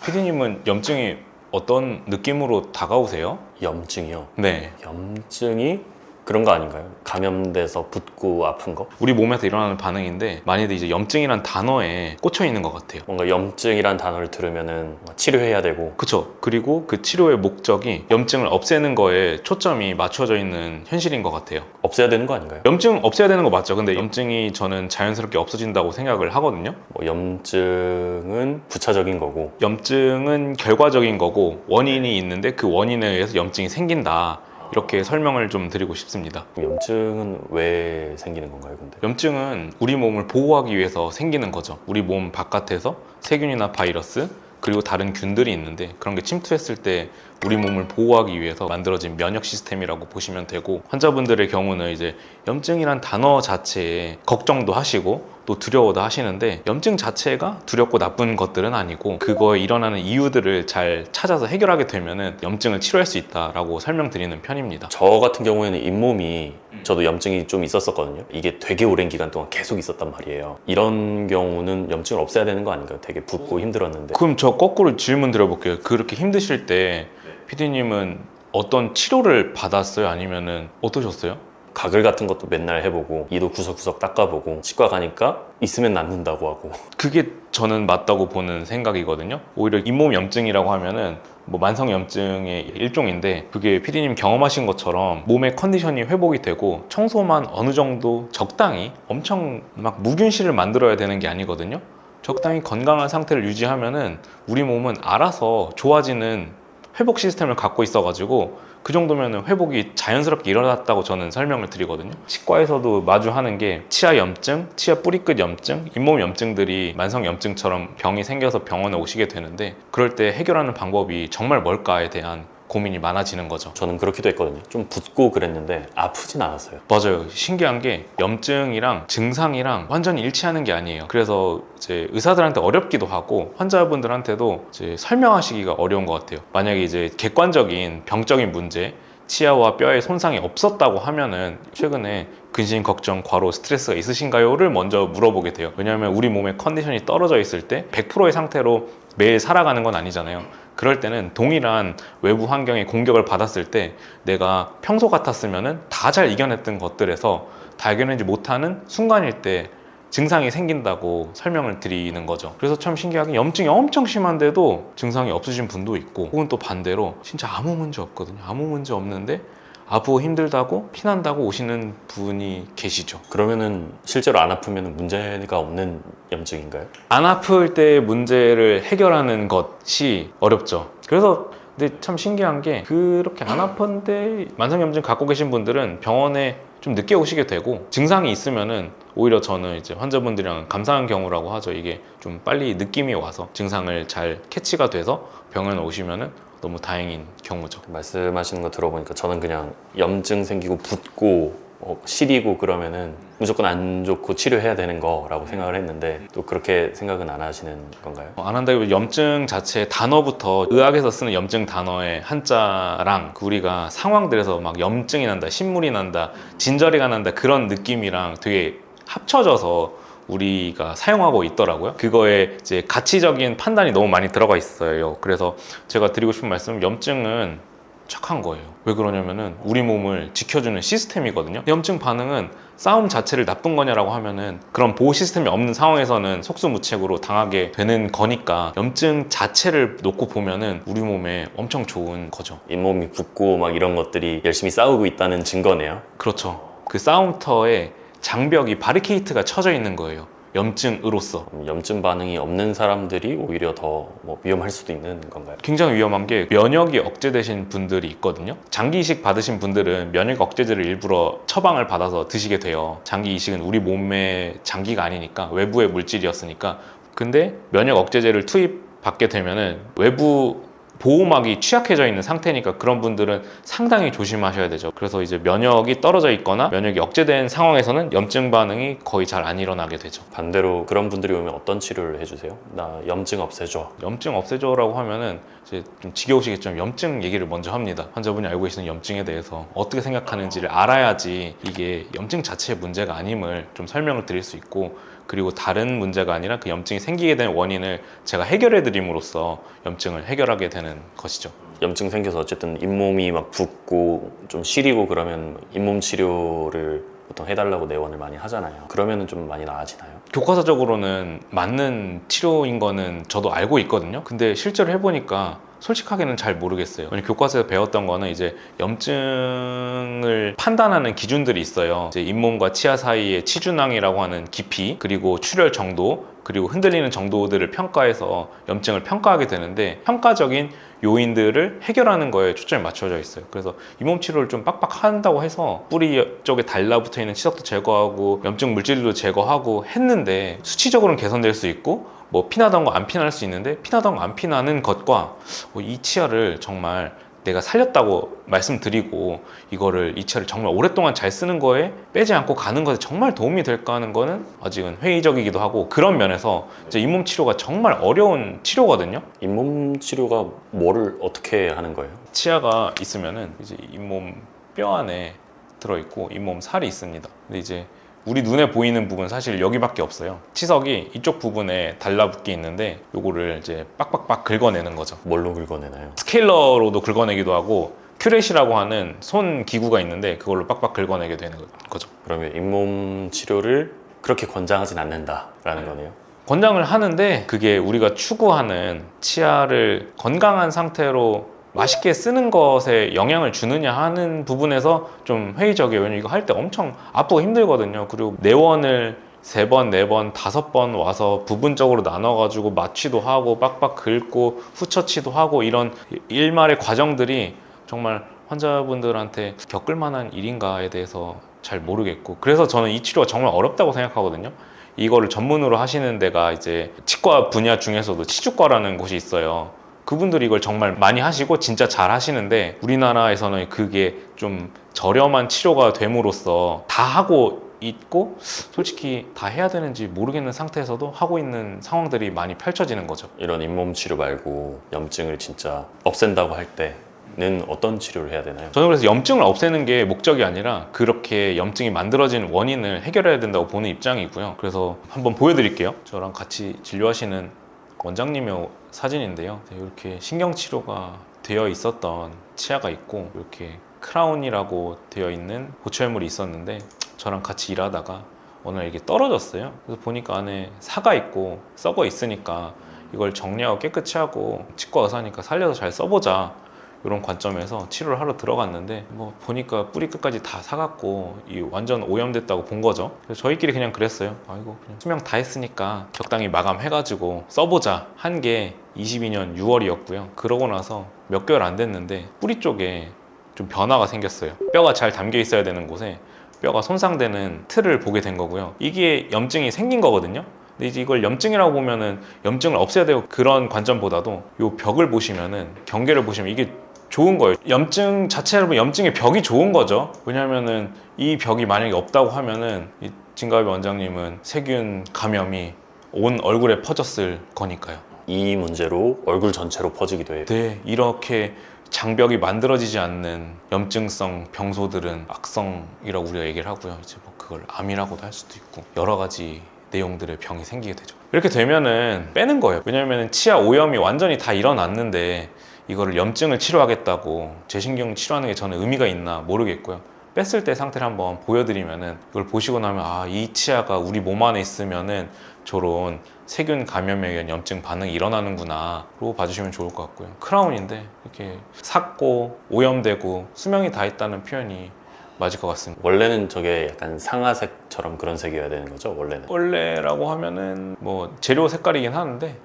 피디님은 염증이 어떤 느낌으로 다가오세요? 염증이요? 네. 염증이 그런 거 아닌가요? 감염돼서 붓고 아픈 거? 우리 몸에서 일어나는 반응인데 많이들 이제 염증이란 단어에 꽂혀 있는 것 같아요. 뭔가 염증이란 단어를 들으면은 치료해야 되고 그쵸. 그리고 그 치료의 목적이 염증을 없애는 거에 초점이 맞춰져 있는 현실인 것 같아요. 없애야 되는 거 아닌가요? 염증 없애야 되는 거 맞죠? 근데 염증이 저는 자연스럽게 없어진다고 생각을 하거든요. 뭐 염증은 부차적인 거고 염증은 결과적인 거고 원인이 있는데 그 원인에 의해서 염증이 생긴다. 이렇게 설명을 좀 드리고 싶습니다. 염증은 왜 생기는 건가요, 근데? 염증은 우리 몸을 보호하기 위해서 생기는 거죠. 우리 몸 바깥에서 세균이나 바이러스 그리고 다른 균들이 있는데 그런 게 침투했을 때 우리 몸을 보호하기 위해서 만들어진 면역 시스템이라고 보시면 되고, 환자분들의 경우는 이제 염증이란 단어 자체에 걱정도 하시고 또 두려워도 하시는데, 염증 자체가 두렵고 나쁜 것들은 아니고 그거에 일어나는 이유들을 잘 찾아서 해결하게 되면은 염증을 치료할 수 있다라고 설명드리는 편입니다. 저 같은 경우에는 잇몸이 저도 염증이 좀 있었었거든요. 이게 되게 오랜 기간 동안 계속 있었단 말이에요. 이런 경우는 염증을 없애야 되는 거 아닌가요? 되게 붓고 힘들었는데. 그럼 저 거꾸로 질문 드려볼게요. 그렇게 힘드실 때 피디님은 어떤 치료를 받았어요? 아니면은 어떠셨어요? 가글 같은 것도 맨날 해보고 이도 구석구석 닦아보고 치과 가니까 있으면 낫는다고 하고. 그게 저는 맞다고 보는 생각이거든요. 오히려 잇몸 염증이라고 하면은 뭐 만성 염증의 일종인데, 그게 피디님 경험하신 것처럼 몸의 컨디션이 회복이 되고 청소만 어느 정도 적당히 엄청 막 무균실을 만들어야 되는 게 아니거든요. 적당히 건강한 상태를 유지하면은 우리 몸은 알아서 좋아지는 회복 시스템을 갖고 있어가지고 그 정도면 회복이 자연스럽게 일어났다고 저는 설명을 드리거든요. 치과에서도 마주하는 게 치아 염증, 치아 뿌리끝 염증, 잇몸 염증들이 만성 염증처럼 병이 생겨서 병원에 오시게 되는데, 그럴 때 해결하는 방법이 정말 뭘까에 대한 고민이 많아지는 거죠. 저는 그렇기도 했거든요. 좀 붓고 그랬는데 아프진 않았어요. 맞아요. 신기한 게 염증이랑 증상이랑 완전히 일치하는 게 아니에요. 그래서 이제 의사들한테 어렵기도 하고 환자분들한테도 이제 설명하시기가 어려운 것 같아요. 만약에 이제 객관적인 병적인 문제, 치아와 뼈에 손상이 없었다고 하면은 최근에 근심, 걱정, 과로, 스트레스가 있으신가요?를 먼저 물어보게 돼요. 왜냐하면 우리 몸의 컨디션이 떨어져 있을 때 100%의 상태로 매일 살아가는 건 아니잖아요. 그럴 때는 동일한 외부 환경의 공격을 받았을 때 내가 평소 같았으면은 다 잘 이겨냈던 것들에서 다 이겨내지 못하는 순간일 때 증상이 생긴다고 설명을 드리는 거죠. 그래서 참 신기하게 염증이 엄청 심한데도 증상이 없으신 분도 있고, 혹은 또 반대로 진짜 아무 문제 없거든요. 아무 문제 없는데 아프고 힘들다고 피난다고 오시는 분이 계시죠. 그러면은 실제로 안 아프면 문제가 없는 염증인가요? 안 아플 때 문제를 해결하는 것이 어렵죠. 그래서 근데 참 신기한 게, 그렇게 안 아픈데 만성염증 갖고 계신 분들은 병원에 좀 늦게 오시게 되고, 증상이 있으면은 오히려 저는 이제 환자분들이랑 감사한 경우라고 하죠. 이게 좀 빨리 느낌이 와서 증상을 잘 캐치가 돼서 병원에 오시면은 너무 다행인 경우죠. 말씀하시는 거 들어보니까 저는 그냥 염증 생기고 붓고 시리고 그러면은 무조건 안 좋고 치료해야 되는 거라고 생각을 했는데, 또 그렇게 생각은 안 하시는 건가요? 안 한다고 염증 자체 단어부터, 의학에서 쓰는 염증 단어의 한자랑 우리가 상황들에서 막 염증이 난다, 신물이 난다, 진저리가 난다 그런 느낌이랑 되게 합쳐져서 우리가 사용하고 있더라고요. 그거에 이제 가치적인 판단이 너무 많이 들어가 있어요. 그래서 제가 드리고 싶은 말씀은, 염증은 착한 거예요. 왜 그러냐면은 우리 몸을 지켜주는 시스템이거든요. 염증 반응은 싸움 자체를 나쁜 거냐라고 하면은 그런 보호 시스템이 없는 상황에서는 속수무책으로 당하게 되는 거니까, 염증 자체를 놓고 보면은 우리 몸에 엄청 좋은 거죠. 잇몸이 붓고 막 이런 것들이 열심히 싸우고 있다는 증거네요. 그렇죠. 그 싸움터에 장벽이, 바리케이트가 쳐져 있는 거예요. 염증으로서. 염증 반응이 없는 사람들이 오히려 더 위험할 수도 있는 건가요? 굉장히 위험한 게, 면역이 억제되신 분들이 있거든요. 장기 이식 받으신 분들은 면역 억제제를 일부러 처방을 받아서 드시게 돼요. 장기 이식은 우리 몸의 장기가 아니니까, 외부의 물질이었으니까. 근데 면역 억제제를 투입받게 되면은 외부 보호막이 취약해져 있는 상태니까 그런 분들은 상당히 조심하셔야 되죠. 그래서 이제 면역이 떨어져 있거나 면역이 억제된 상황에서는 염증 반응이 거의 잘 안 일어나게 되죠. 반대로 그런 분들이 오면 어떤 치료를 해주세요? 나 염증 없애줘. 염증 없애줘라고 하면은 이제 좀 지겨우시겠지만 염증 얘기를 먼저 합니다. 환자분이 알고 계시는 염증에 대해서 어떻게 생각하는지를 알아야지 이게 염증 자체의 문제가 아님을 좀 설명을 드릴 수 있고, 그리고 다른 문제가 아니라 그 염증이 생기게 된 원인을 제가 해결해 드림으로써 염증을 해결하게 되는 것이죠. 염증 생겨서 어쨌든 잇몸이 막 붓고 좀 시리고 그러면 잇몸 치료를 보통 해달라고 내원을 많이 하잖아요. 그러면은 좀 많이 나아지나요? 교과서적으로는 맞는 치료인 거는 저도 알고 있거든요. 근데 실제로 해보니까 솔직하게는 잘 모르겠어요. 왜냐면 교과서에서 배웠던 거는 이제 염증을 판단하는 기준들이 있어요. 이제 잇몸과 치아 사이의 치준항이라고 하는 깊이, 그리고 출혈 정도, 그리고 흔들리는 정도들을 평가해서 염증을 평가하게 되는데, 평가적인 요인들을 해결하는 거에 초점이 맞춰져 있어요. 그래서 잇몸 치료를 좀 빡빡 한다고 해서 뿌리 쪽에 달라붙어 있는 치석도 제거하고 염증 물질도 제거하고 했는데, 수치적으로는 개선될 수 있고 뭐 피나던 거 안 피날 수 있는데, 피나던 거 안 피나는 것과 이 치아를 정말 내가 살렸다고 말씀드리고 이거를 이 치아를 정말 오랫동안 잘 쓰는 거에 빼지 않고 가는 것에 정말 도움이 될까 하는 거는 아직은 회의적이기도 하고, 그런 면에서 이제 잇몸 치료가 정말 어려운 치료거든요. 잇몸 치료가 뭐를 어떻게 하는 거예요? 치아가 있으면은 이제 잇몸 뼈 안에 들어있고 잇몸 살이 있습니다. 근데 이제 우리 눈에 보이는 부분 사실 여기밖에 없어요. 치석이 이쪽 부분에 달라붙게 있는데 요거를 이제 빡빡빡 긁어내는 거죠. 뭘로 긁어내나요? 스케일러로도 긁어내기도 하고 큐렛이라고 하는 손 기구가 있는데 그걸로 빡빡 긁어내게 되는 거죠. 그러면 잇몸 치료를 그렇게 권장하진 않는다라는 거네요. 권장을 하는데 그게 우리가 추구하는 치아를 건강한 상태로 맛있게 쓰는 것에 영향을 주느냐 하는 부분에서 좀 회의적이에요. 왜냐면 이거 할 때 엄청 아프고 힘들거든요. 그리고 내원을 3번, 4번, 5번 와서 부분적으로 나눠가지고 마취도 하고 빡빡 긁고 후처치도 하고, 이런 일말의 과정들이 정말 환자분들한테 겪을 만한 일인가에 대해서 잘 모르겠고, 그래서 저는 이 치료가 정말 어렵다고 생각하거든요. 이거를 전문으로 하시는 데가 이제 치과 분야 중에서도 치주과라는 곳이 있어요. 그분들이 이걸 정말 많이 하시고 진짜 잘 하시는데, 우리나라에서는 그게 좀 저렴한 치료가 됨으로써 다 하고 있고 솔직히 다 해야 되는지 모르겠는 상태에서도 하고 있는 상황들이 많이 펼쳐지는 거죠. 이런 잇몸 치료 말고 염증을 진짜 없앤다고 할 때는 어떤 치료를 해야 되나요? 저는 그래서 염증을 없애는 게 목적이 아니라 그렇게 염증이 만들어진 원인을 해결해야 된다고 보는 입장이고요. 그래서 한번 보여드릴게요. 저랑 같이 진료하시는 원장님의 사진인데요. 이렇게 신경치료가 되어 있었던 치아가 있고, 이렇게 크라운이라고 되어 있는 보철물이 있었는데, 저랑 같이 일하다가 어느 날 이게 떨어졌어요. 그래서 보니까 안에 사가 있고 썩어 있으니까 이걸 정리하고 깨끗이 하고, 치과 의사니까 살려서 잘 써보자, 이런 관점에서 치료를 하러 들어갔는데, 뭐 보니까 뿌리 끝까지 다 사갔고 이 완전 오염됐다고 본 거죠. 그래서 저희끼리 그냥 그랬어요. 아이고, 그냥 수명 다 했으니까 적당히 마감해가지고 써보자 한 게 22년 6월이었고요. 그러고 나서 몇 개월 안 됐는데 뿌리 쪽에 좀 변화가 생겼어요. 뼈가 잘 담겨 있어야 되는 곳에 뼈가 손상되는 틀을 보게 된 거고요. 이게 염증이 생긴 거거든요. 근데 이제 이걸 염증이라고 보면은 염증을 없애야 되고, 그런 관점보다도 이 벽을 보시면은, 경계를 보시면 이게 좋은 거예요. 염증 자체를 보면 염증의 벽이 좋은 거죠. 왜냐면은 이 벽이 만약에 없다고 하면은 이 진가비 원장님은 세균 감염이 온 얼굴에 퍼졌을 거니까요. 이 문제로 얼굴 전체로 퍼지기도 해요. 네, 이렇게 장벽이 만들어지지 않는 염증성 병소들은 악성이라고 우리가 얘기를 하고요. 이제 뭐 그걸 암이라고도 할 수도 있고 여러 가지 내용들의 병이 생기게 되죠. 이렇게 되면은 빼는 거예요. 왜냐면은 치아 오염이 완전히 다 일어났는데 이거를 염증을 치료하겠다고 재신경 치료하는 게 저는 의미가 있나 모르겠고요. 뺐을 때 상태를 한번 보여드리면은, 이걸 보시고 나면 아, 이 치아가 우리 몸 안에 있으면은 저런 세균 감염에 의한 염증 반응이 일어나는구나, 그러고 봐주시면 좋을 것 같고요. 크라운인데 이렇게 삭고 오염되고 수명이 다 있다는 표현이 맞을 것 같습니다. 원래는 저게 약간 상아색처럼 그런 색이어야 되는 거죠? 원래라고 하면은 뭐 재료 색깔이긴 하는데,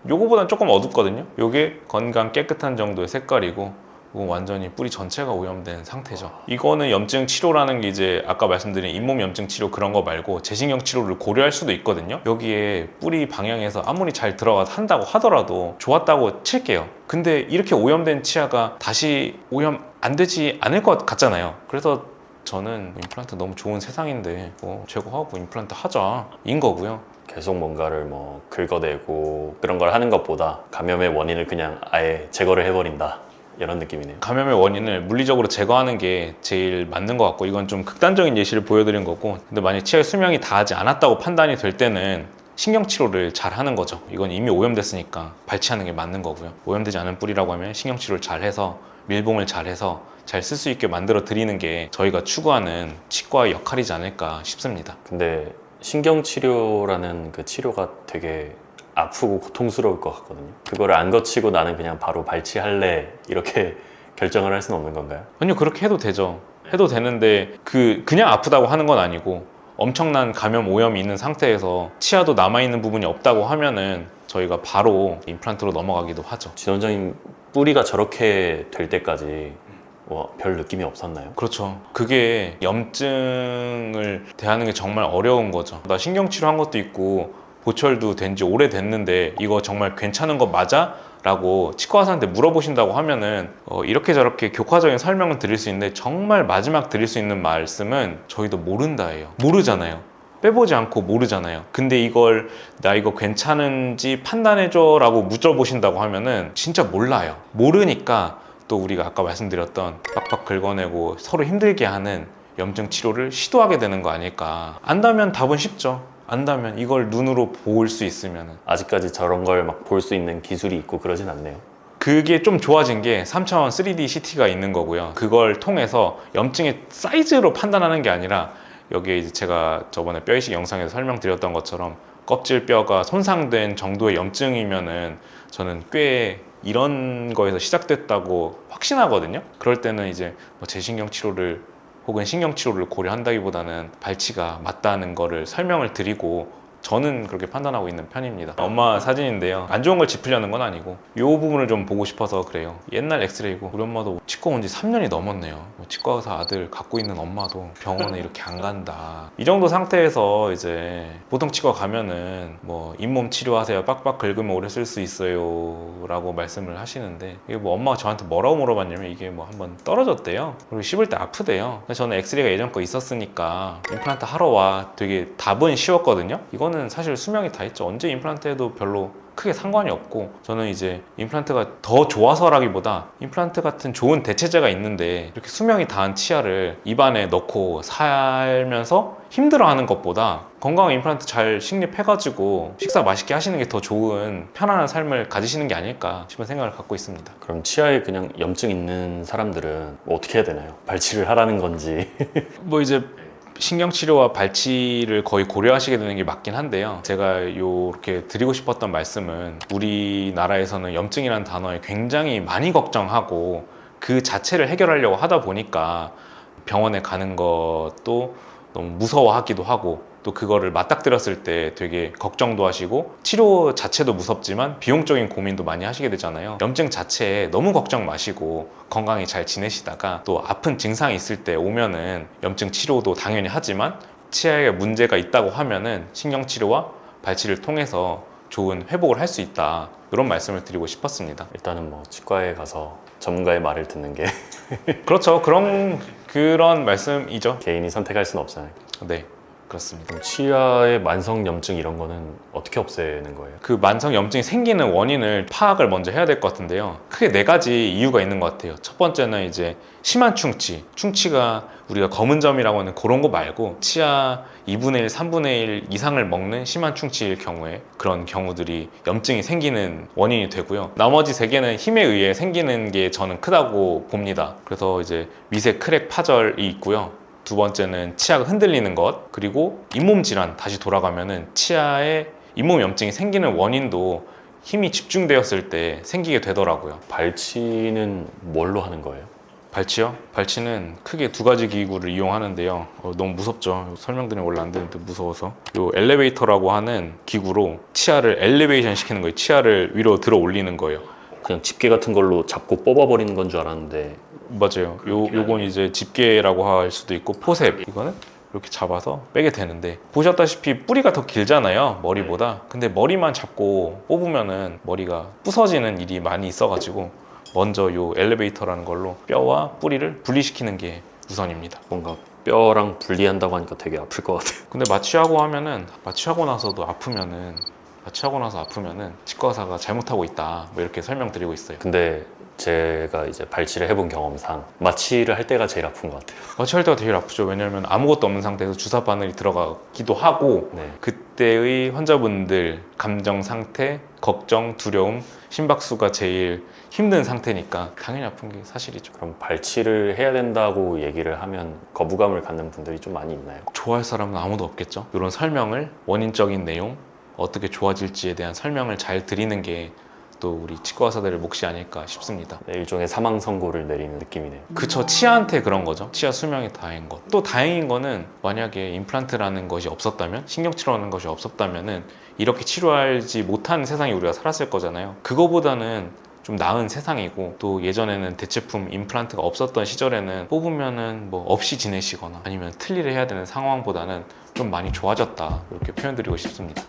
요거보단 조금 어둡거든요. 요게 건강 깨끗한 정도의 색깔이고, 이건 완전히 뿌리 전체가 오염된 상태죠. 이거는 염증 치료라는 게 이제 아까 말씀드린 잇몸 염증 치료 그런 거 말고 재신경 치료를 고려할 수도 있거든요. 여기에 뿌리 방향에서 아무리 잘 들어가서 한다고 하더라도 좋았다고 칠게요. 근데 이렇게 오염된 치아가 다시 오염 안 되지 않을 것 같잖아요. 그래서 저는 임플란트 너무 좋은 세상인데 뭐 제거하고 임플란트 하자 인 거고요. 계속 뭔가를 뭐 긁어내고 그런 걸 하는 것보다 감염의 원인을 그냥 아예 제거를 해버린다, 이런 느낌이네요. 감염의 원인을 물리적으로 제거하는 게 제일 맞는 것 같고, 이건 좀 극단적인 예시를 보여드린 거고, 근데 만약 치아에 수명이 닿지 않았다고 판단이 될 때는 신경치료를 잘 하는 거죠. 이건 이미 오염됐으니까 발치하는 게 맞는 거고요. 오염되지 않은 뿌리라고 하면 신경치료를 잘 해서 밀봉을 잘 해서 잘 쓸 수 있게 만들어 드리는 게 저희가 추구하는 치과의 역할이지 않을까 싶습니다. 근데 신경치료라는 그 치료가 되게 아프고 고통스러울 것 같거든요. 그거를 안 거치고 나는 그냥 바로 발치할래 이렇게 결정을 할 수는 없는 건가요? 아니요, 그렇게 해도 되죠. 해도 되는데 그냥 아프다고 하는 건 아니고, 엄청난 감염 오염이 있는 상태에서 치아도 남아있는 부분이 없다고 하면은 저희가 바로 임플란트로 넘어가기도 하죠. 진 원장님 뿌리가 저렇게 될 때까지 별 느낌이 없었나요? 그렇죠. 그게 염증을 대하는 게 정말 어려운 거죠. 나 신경치료 한 것도 있고 보철도 된 지 오래됐는데 이거 정말 괜찮은 거 맞아? 라고 치과 의사한테 물어보신다고 하면은 이렇게 저렇게 교과적인 설명은 드릴 수 있는데, 정말 마지막 드릴 수 있는 말씀은 저희도 모른다예요. 모르잖아요. 빼보지 않고 모르잖아요. 근데 이걸 나 이거 괜찮은지 판단해줘 라고 물어보신다고 하면은 진짜 몰라요. 모르니까 또 우리가 아까 말씀드렸던 빡빡 긁어내고 서로 힘들게 하는 염증 치료를 시도하게 되는 거 아닐까. 안다면 답은 쉽죠. 안다면 이걸 눈으로 볼 수 있으면. 아직까지 저런 걸 막 볼 수 있는 기술이 있고 그러진 않네요. 그게 좀 좋아진 게 3차원 3D CT가 있는 거고요. 그걸 통해서 염증의 사이즈로 판단하는 게 아니라, 여기에 이제 제가 저번에 뼈 이식 영상에서 설명드렸던 것처럼 껍질 뼈가 손상된 정도의 염증이면은 저는 꽤 이런 거에서 시작됐다고 확신하거든요. 그럴 때는 이제 뭐 재신경 치료를 혹은 신경 치료를 고려한다기보다는 발치가 맞다는 거를 설명을 드리고, 저는 그렇게 판단하고 있는 편입니다. 엄마 사진인데요, 안 좋은 걸 짚으려는 건 아니고 이 부분을 좀 보고 싶어서 그래요. 옛날 엑스레이고, 우리 엄마도 치과 온 지 3년이 넘었네요. 치과 의사 아들 갖고 있는 엄마도 병원에 이렇게 안 간다. 이 정도 상태에서 이제 보통 치과 가면은 뭐 잇몸 치료하세요, 빡빡 긁으면 오래 쓸 수 있어요 라고 말씀을 하시는데, 이게 뭐 엄마가 저한테 뭐라고 물어봤냐면 이게 뭐 한번 떨어졌대요. 그리고 씹을 때 아프대요. 저는 엑스레이가 예전 거 있었으니까 임플란트 하러 와, 되게 답은 쉬웠거든요. 이거는 사실 수명이 다 있죠. 언제 임플란트 해도 별로 크게 상관이 없고, 저는 이제 임플란트가 더 좋아서라기보다 임플란트 같은 좋은 대체제가 있는데 이렇게 수명이 다한 치아를 입안에 넣고 살면서 힘들어하는 것보다 건강한 임플란트 잘 식립해가지고 식사 맛있게 하시는 게 더 좋은 편안한 삶을 가지시는 게 아닐까 싶은 생각을 갖고 있습니다. 그럼 치아에 그냥 염증 있는 사람들은 뭐 어떻게 해야 되나요? 발치를 하라는 건지. 뭐 이제 신경치료와 발치를 거의 고려하시게 되는 게 맞긴 한데요. 제가 이렇게 드리고 싶었던 말씀은, 우리나라에서는 염증이라는 단어에 굉장히 많이 걱정하고 그 자체를 해결하려고 하다 보니까 병원에 가는 것도 너무 무서워하기도 하고, 또 그거를 맞닥뜨렸을 때 되게 걱정도 하시고 치료 자체도 무섭지만 비용적인 고민도 많이 하시게 되잖아요. 염증 자체에 너무 걱정 마시고 건강히 잘 지내시다가 또 아픈 증상이 있을 때 오면은 염증 치료도 당연히 하지만 치아에 문제가 있다고 하면은 신경치료와 발치를 통해서 좋은 회복을 할 수 있다, 이런 말씀을 드리고 싶었습니다. 일단은 뭐 치과에 가서 전문가의 말을 듣는 게 그렇죠. 그런 말씀이죠. 개인이 선택할 수는 없잖아요. 네, 그렇습니다. 그럼 치아의 만성 염증 이런 거는 어떻게 없애는 거예요? 그 만성 염증이 생기는 원인을 파악을 먼저 해야 될 것 같은데요. 크게 4가지 이유가 있는 것 같아요. 첫 번째는 이제 심한 충치. 충치가 우리가 검은 점이라고 하는 그런 거 말고 치아 2분의 1, 3분의 1 이상을 먹는 심한 충치일 경우에, 그런 경우들이 염증이 생기는 원인이 되고요. 나머지 3개는 힘에 의해 생기는 게 저는 크다고 봅니다. 그래서 이제 미세 크랙 파절이 있고요. 두 번째는 치아가 흔들리는 것, 그리고 잇몸 질환. 다시 돌아가면은 치아에 잇몸 염증이 생기는 원인도 힘이 집중되었을 때 생기게 되더라고요. 발치는 뭘로 하는 거예요? 발치요? 발치는 크게 2가지 기구를 이용하는데요. 너무 무섭죠. 설명드리면 원래 안 되는데 무서워서. 요 엘리베이터라고 하는 기구로 치아를 엘리베이션 시키는 거예요. 치아를 위로 들어 올리는 거예요. 그냥 집게 같은 걸로 잡고 뽑아버리는 건 줄 알았는데. 맞아요. 요건 이제 집게라고 할 수도 있고 포셉. 이거는 이렇게 잡아서 빼게 되는데, 보셨다시피 뿌리가 더 길잖아요, 머리보다. 근데 머리만 잡고 뽑으면은 머리가 부서지는 일이 많이 있어가지고 먼저 요 엘리베이터라는 걸로 뼈와 뿌리를 분리시키는 게 우선입니다. 뭔가 뼈랑 분리한다고 하니까 되게 아플 것 같아요. 근데 마취하고 나서도 아프면은 마취하고 나서 아프면은 치과 의사가 잘못하고 있다 뭐 이렇게 설명드리고 있어요. 근데 제가 이제 발치를 해본 경험상 마취를 할 때가 제일 아픈 것 같아요. 마취할 때가 되게 아프죠. 왜냐면 아무것도 없는 상태에서 주사 바늘이 들어가기도 하고 네. 그때의 환자분들 감정 상태, 걱정, 두려움, 심박수가 제일 힘든 상태니까 당연히 아픈 게 사실이죠. 그럼 발치를 해야 된다고 얘기를 하면 거부감을 갖는 분들이 좀 많이 있나요? 좋아할 사람은 아무도 없겠죠. 이런 설명을, 원인적인 내용, 어떻게 좋아질지에 대한 설명을 잘 드리는 게 또 우리 치과 의사들의 몫이 아닐까 싶습니다. 네, 일종의 사망 선고를 내리는 느낌이네요. 그쵸, 치아한테 그런 거죠. 치아 수명이 다행인 것. 또 다행인 거는 만약에 임플란트라는 것이 없었다면, 신경치료라는 것이 없었다면은 이렇게 치료하지 못한 세상에 우리가 살았을 거잖아요. 그거보다는 좀 나은 세상이고, 또 예전에는 대체품 임플란트가 없었던 시절에는 뽑으면은 뭐 없이 지내시거나 아니면 틀니를 해야 되는 상황보다는 좀 많이 좋아졌다, 이렇게 표현드리고 싶습니다.